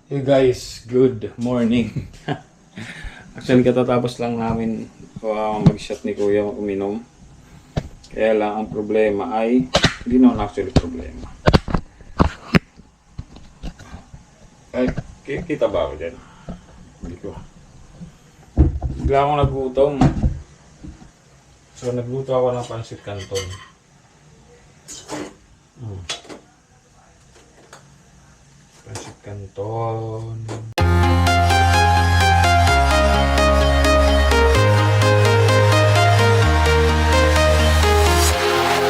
Hey guys, good morning. Actually, katatapos lang namin mag-shot ni Kuya uminom. Kaya lang ang problema ay, hindi naman actually problema. Ay, kita ba ako dyan? Hindi ko. Bigla akong nagutom. So, nagluto ako ng pancit canton. Pancit canton.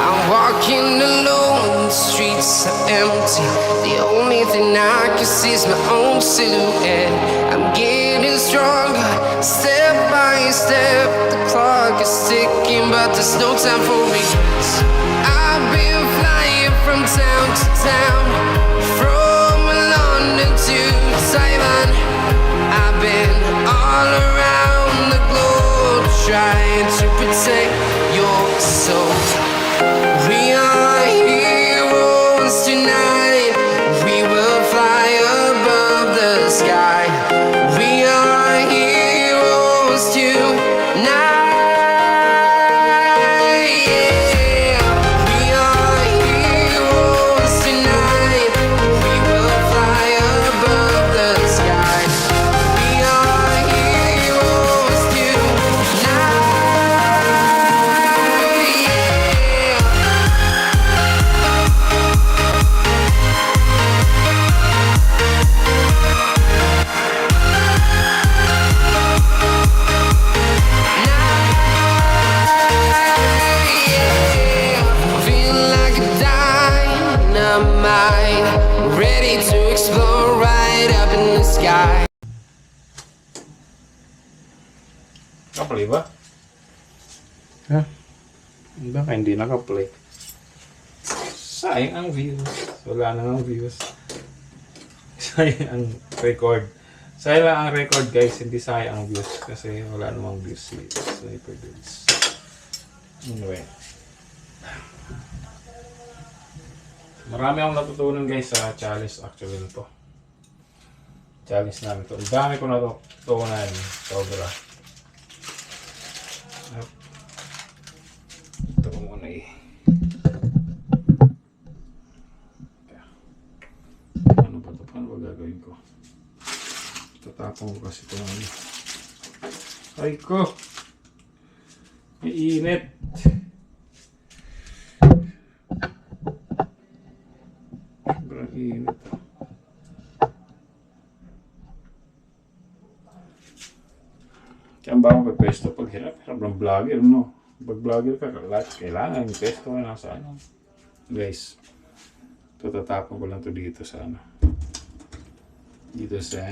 I'm walking alone, the streets are empty. The only thing I can see is my own silhouette. I'm getting stronger, step by step. The clock is ticking, but there's no time for me. I've been flying from town to town, from London to Taiwan. I've been all around the globe, trying to protect your soul. We are heroes tonight. We will fly above the sky. We are heroes tonight. Yeah. We are heroes tonight. We will fly above the sky. We are heroes tonight. Yeah. Feel like a dynamite, ready to explode right up in the sky. Nakaplay ba? Ha? Baka hindi nakaplay. Sayang ang views. Wala na ang views. Sayang ang record. Sayang lang ang record guys, hindi sayang ang views. Kasi wala namang views si Sniper Dudes. Anyway. Marami akong natutunan guys sa challenge actually nito. Challenge namin to. Ang dami ko natutunan. Sobra. Ito ko muna eh. Ano ba ito? Paano ba gagawin ko? Tatapong ko kasi ito ano. Ay ko! May init! Sobrang init ah. Kaya ba ako pepesto pag hirap ng vlogger, no? Pag vlogger ka, kailangan yung pesto ka nasa ano. Guys, ito tatapon ko lang to dito sa ano. Dito sa,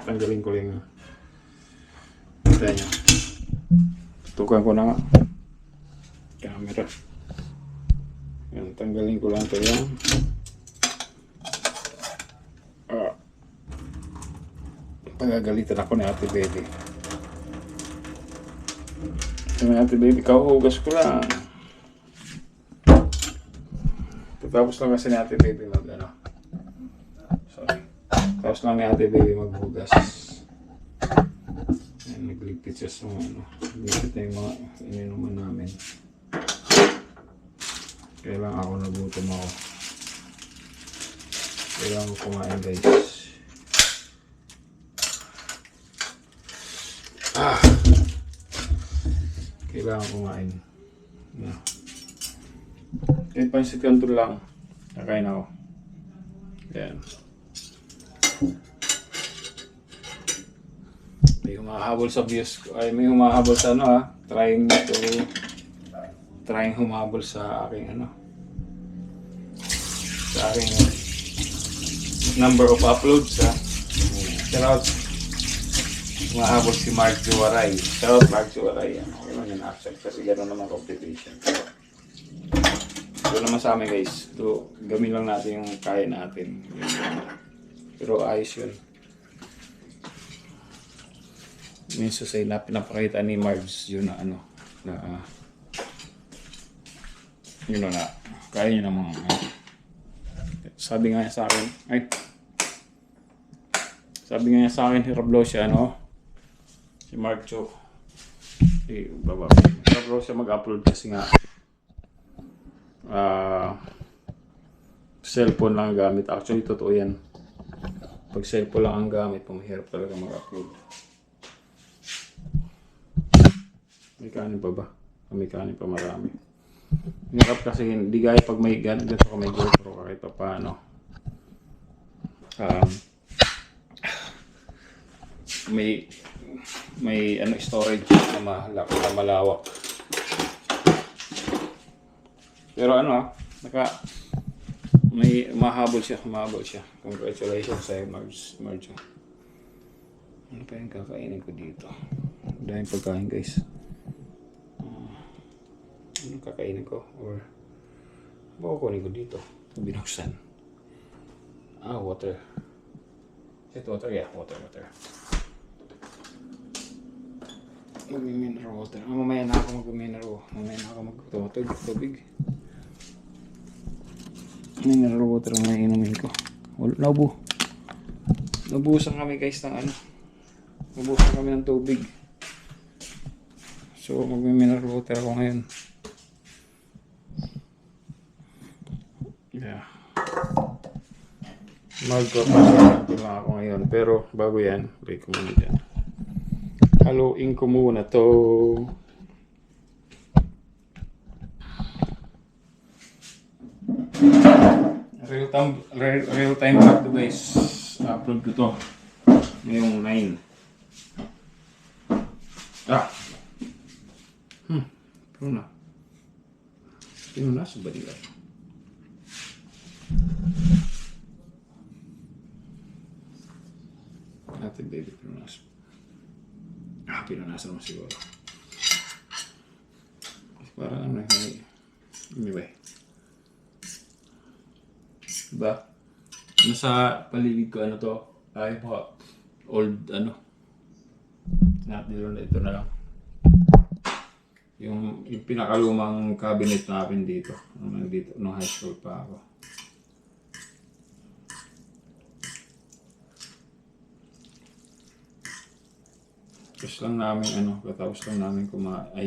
tanggalin ko lang. Kita nyo. Tutukan ko na nga. Camera. Yan, tanggalin ko lang ito yan. Pagagalitan ako ni Ate Baby. Sabi ni Ate Baby, kauhugas ko lang. Tapos lang kasi ni Ate Baby ano. Sorry. Tapos lang ni Ate Baby maghugas. Ayan, nagligpit siya sa ano. Nagligpit na yung mga ininuman namin. Kailangan ako nagutom ako. Kailangan ko kumain guys. Kailangan kumain. Kahit pancit canton lang, nakain ako. Ayan. May humahabol sa views ko. Ay, may humahabol sa ano ha. Trying humabol sa aking ano. Sa aking number of uploads ha. Shout out. Humahabol si Mark Juwaray. Shout out Mark Juwaray. Okay lang yun actually. Kasi gano'n naman competition. Ito naman sa amin guys. Ito, gamin lang natin yung kaya natin. Pero ayos yun. Minsan say na pinapakita ni Marge yun na ano. Na yun na kaya nyo namang sabi nga sa akin, ay Sabi nga niya sa akin, hirablaw siya, ano? Si Mark Cho. Hirablaw siya mag-upload kasi nga cellphone lang ang gamit. Actually, totoo yan. Pag cellphone lang ang gamit, pumahirap talaga mag-upload. May kanin pa ba? May kanin pa marami. Hirap kasi hindi gaya pag may ganito ka may GoPro kahit pa paano. May ano storage na malawak. Pero ano may mahabol siya. Congratulations sa Marjo. Ano pa yung kakainin ko dito? Dahil pagkain guys. Ano kakainin ko? Or baka kunin ko dito? Binuksan. Water. Is it water? Yeah, water. Mag-mineral water. Mamaya na ako mag-mineral. Mamaya na ako mag-tubig. Mineral water ang naiinumin ko. Nabuhusan kami guys ng ano. Nabuhusan kami ng tubig. So mag-mineral water ako ngayon. Yeah. Mag-mineral lang ako ngayon. Pero bago yan, break ko muna dyan. Haluin ko muna to. Real time vlog to guys. Upload ko to ngayong 9. Pinunas ba nila? Natin baby pinunas. Pinunasan mo siguro. Parang ano anyway. Diba? Nasa paligid ko ano to? Ay mga old ano. Ito na lang. Yung pinakalumang cabinet namin dito. Nung high school pa ako. Katapos lang namin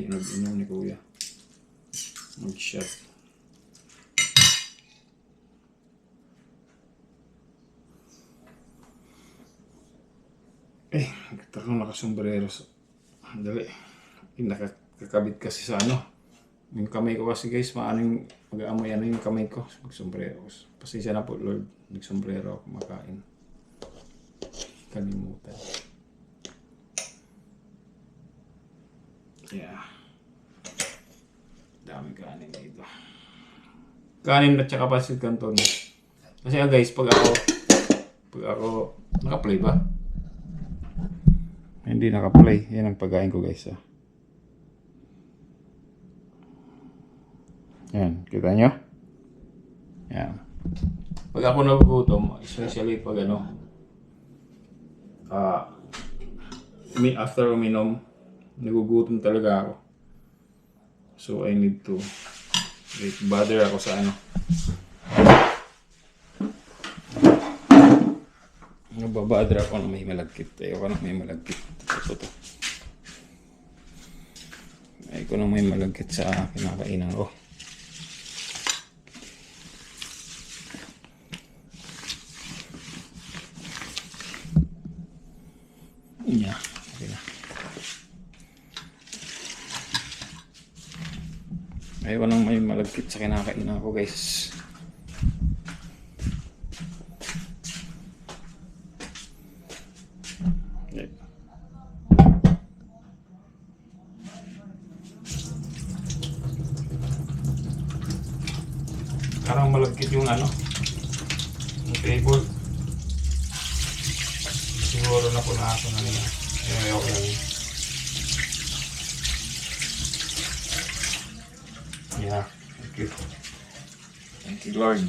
nag-inom ni Kuya. Mag-shot. Takang nakasombrero. Dali. Nakakabit kasi sa ano. Yung kamay ko kasi guys, mag-aamoy yung kamay ko. Mag-sombrero. Pasensya na po Lord. Nag-sombrero ako kumakain. Kalimutan. Yeah. Daming kanin dito. Kanin at saka pasit canton. Kasi guys, pag ako naka-play ba? Hindi naka-play. Yan ang pagkain ko guys. Yan, kita nyo? Yan. Pag ako nagugutom, especially pag after uminom, nagugutom talaga ako. So I need to bother ako sa nababother ako na may malagkit. Ayoko na may malagkit. Ito. Ayoko na may malagkit sa kinakainan ko. Yeah, okay na. Ayoko nang may malagkit sa kinakainan ko guys. Parang malagkit yung yung table. Siguro na punasan na nila. Okay. Yeah, thank you. Thank you, Lord.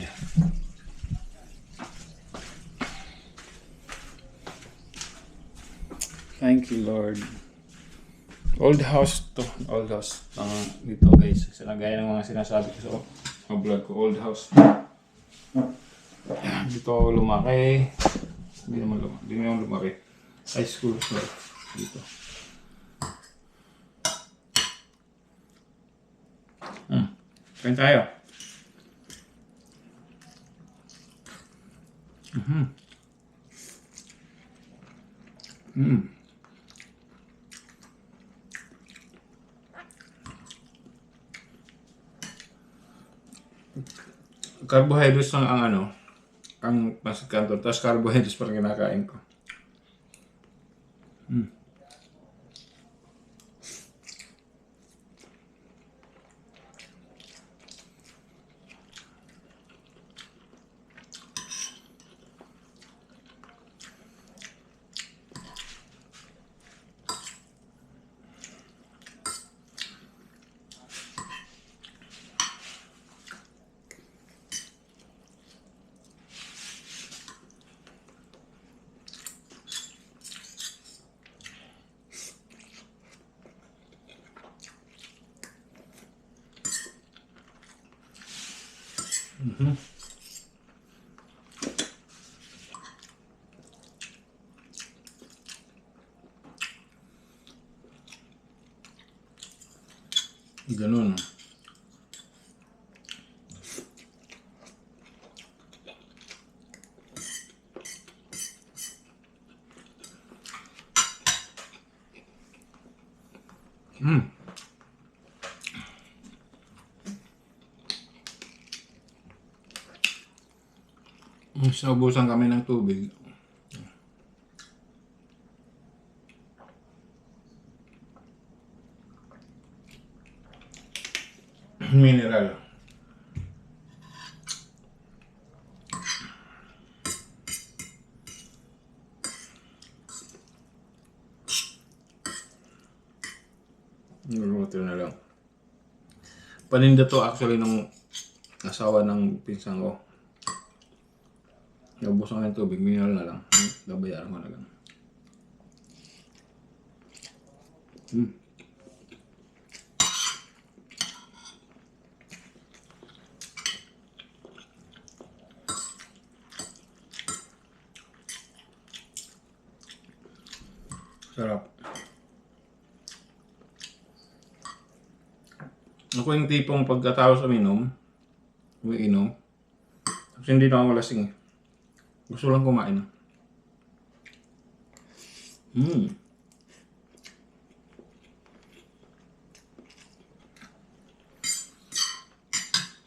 Thank you, Lord. Old house to. Old house. Dito guys. Gaya ng mga sinasabi ko sa vlog ko. Old house. Dito ako lumaki. Hindi naman lumaki. High school so dito. Kain tayo. Carbohydrates lang ang ang pancit canton. Tapos carbohydrates pa rin kinakain ko. Ganun. Naubusan kami ng tubig. Mineral. Water na lang. Paninda to actually ng asawa ng pinsan ko. Naubusan ko ng tubig, mineral na lang. Babayaran ko na lang. Sarap. Ako yung tipong pagkatapos umiinom, kasi hindi na ako lasing eh. Gusto lang kumain.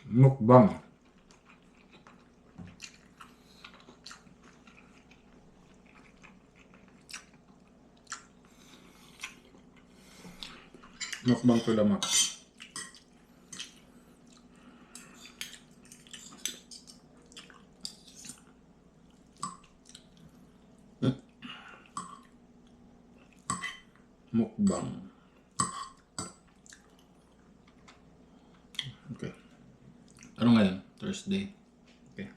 Mukbang. Mukbang to the max. Mukbang. Okay. Ano ngayon? Thursday. Okay.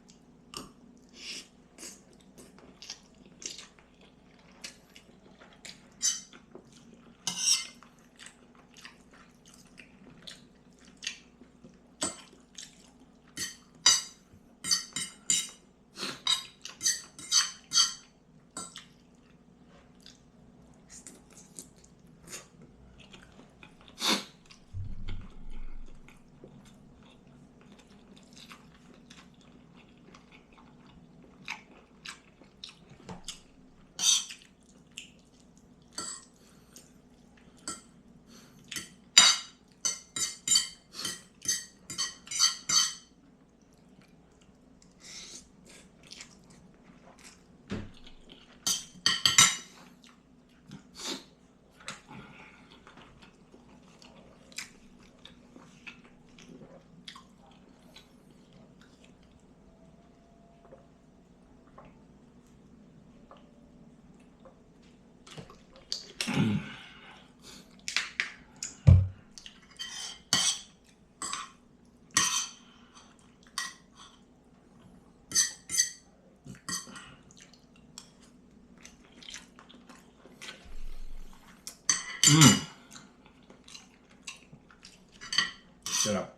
Sarap.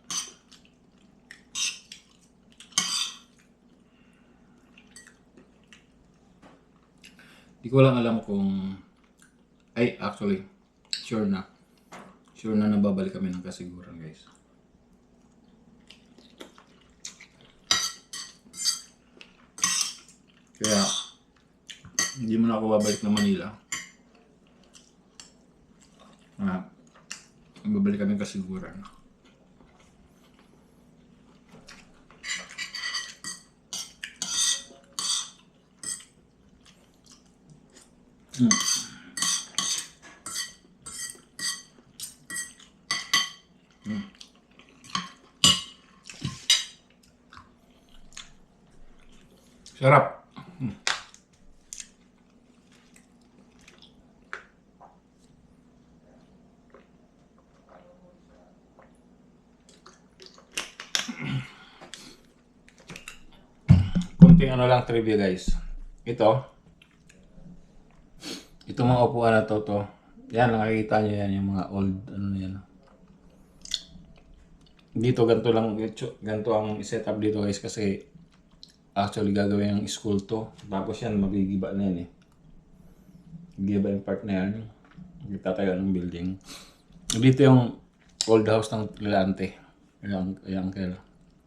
Di ko lang alam kung... Ay, actually, sure na. Sure na nababalik kami ng kasiguran, guys. Kaya, hindi mo na ako babalik ng Manila. Babalik kami ng kasiguran. Sarap. Kunting ano lang trivia, guys. Ito mga upuan na to. Yan, nakikita nyo yan, yung mga old, ano yan. Dito, ganito lang, ganito ang setup dito, guys, kasi actually gagawin yung school to. Tapos yan, magigiba na yan eh. Magigiba yung part na yan. Magtatayo ng building. Dito yung old house ng Lilante. Yung uncle.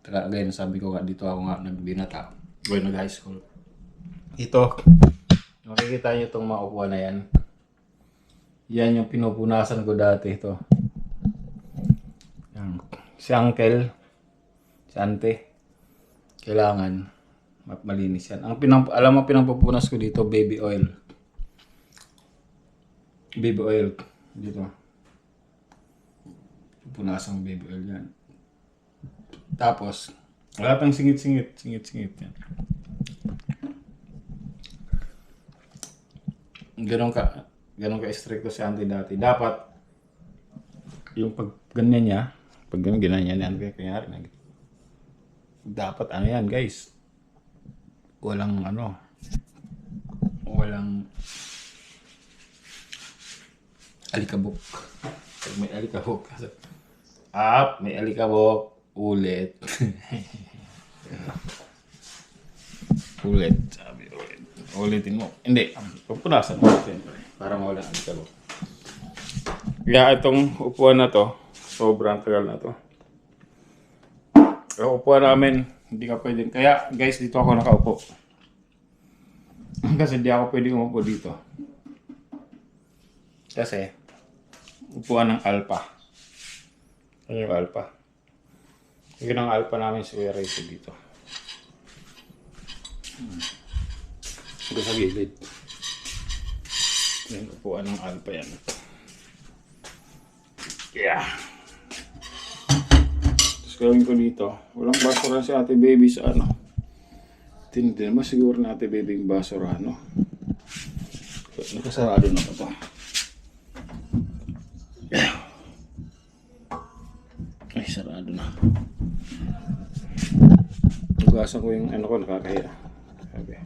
Taka, again, sabi ko nga, dito ako nga nagbinata. Nag-high school. Ito, makikita nyo itong mga upuan na yan. Yan yung pinupunasan ko dati ito. Yan. Si uncle, si ante, kailangan malinis yan. Alam mo, pinampupunas ko dito, baby oil. Baby oil. Dito. Pupunasan ko baby oil yan. Tapos, wala pang singit-singit yan. Ganun ka stricto si auntie dati. Dapat, yung pag ganyan niya, pag ganyan yan, kanyari, dapat ano yan, guys. Walang alikabok. Pag may alikabok, may alikabok, ulit. Ulit, sabi ulit. Ulitin mo. Hindi, pupunasan mo siyempre para mawala ang alikabok. Kaya itong upuan na to, sobrang tagal na to. Yung upuan namin, hindi ka pwedeng. Kaya guys, dito ako nakaupo. Kasi hindi ako pwedeng umupo dito. Kasi, upuan ng alpha. Ano yung alpha? Yung ang alpha namin si Kuya Rayso dito. Ito sa gilid. Yung upuan ng alpha yan. Yeah. Tapos gawin ko dito. Walang basura si ate baby sa ano. Hindi naman siguro na ate baby yung basura, no? Nakasarado na pa to. Yeah. Ay, sarado na. Ugasan ko yung ano ko, nakakahiya. Sabi.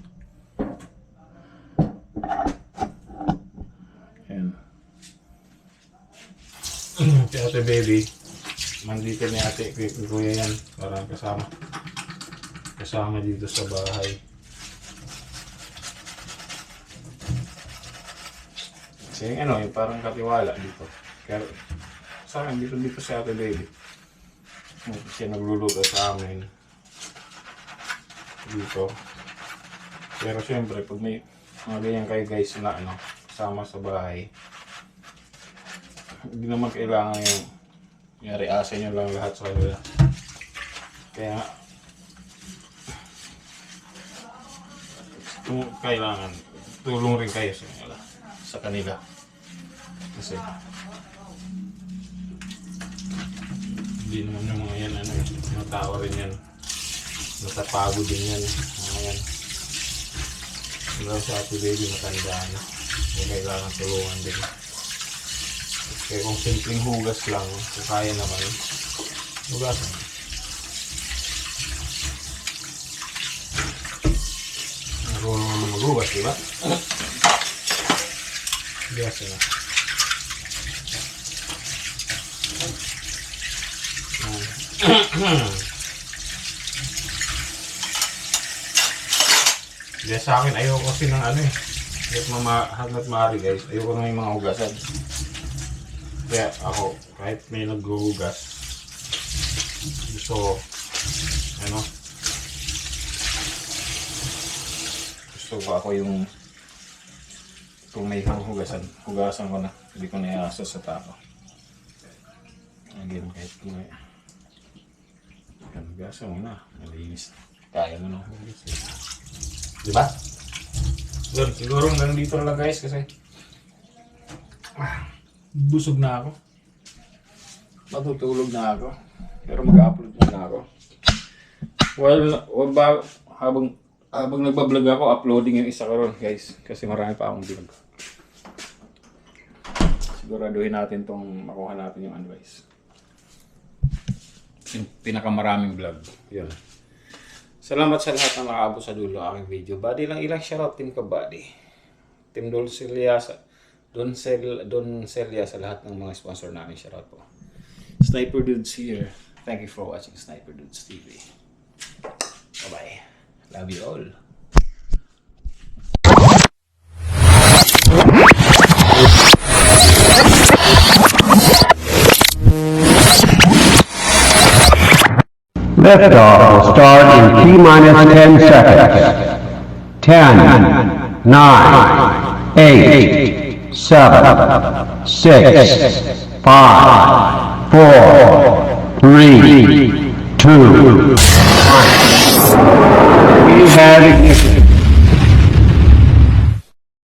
Ayan. Si ate baby, mandito ni ate kuya yan, parang kasama dito sa bahay. Kasi yung ano, yung parang katiwala dito. Kaya sa akin, dito si ate baby. Siya nagluluto sa amin dito. Pero syempre, pag may mga ganyan kayo guys na ano, kasama sa bahay, hindi naman kailangan yung asin nyo lang lahat sa kanila. Kaya kailangan tulong rin kayo sa kanila. Kasi hindi naman yung mga yan matawa rin yan, matapagod din yan, mga yan. Lalo sa ate baby, matanda na, kailangan tulungan din. Kaya kung simpleng hugas lang, kung kaya naman, hugasan. Marunong na maghugas, diba? Biasa na. Kaya sa akin, ayoko kasi ng ano eh. hanggat maaari guys, ayoko na yung mga hugasan. Kaya ako, kahit may naghuhugas, gusto ko, ano, gusto ko ako yung, kung may hugasan ko na, hindi ko na iasa sa tao. Again, kahit kung may, hugasan mo na, malinis. Kaya mo nang hugas. Diba? Siguro hanggang dito na lang guys kasi busog na ako. Matutulog na ako. Pero mag-upload na ako. Habang nagbablog ako, uploading yung isa ko ron guys. Kasi marami pa akong vlog. Siguraduhin natin tong makuha natin yung advice. Yung pinakamaraming vlog. Yun. Salamat sa lahat ng nakaabot sa dulo aking video. Buddy lang ilang shoutout Team Kabady. Team Don Celia sa lahat ng mga sponsor namin. Shoutout po. Sniper Dudes here. Thank you for watching Sniper Dudes TV. Bye-bye. Love you all. Liftoff will start in T-minus 10 seconds. 10, 9, 8, 7, 6, 5, 4, 3, 2, 1. We have ignition.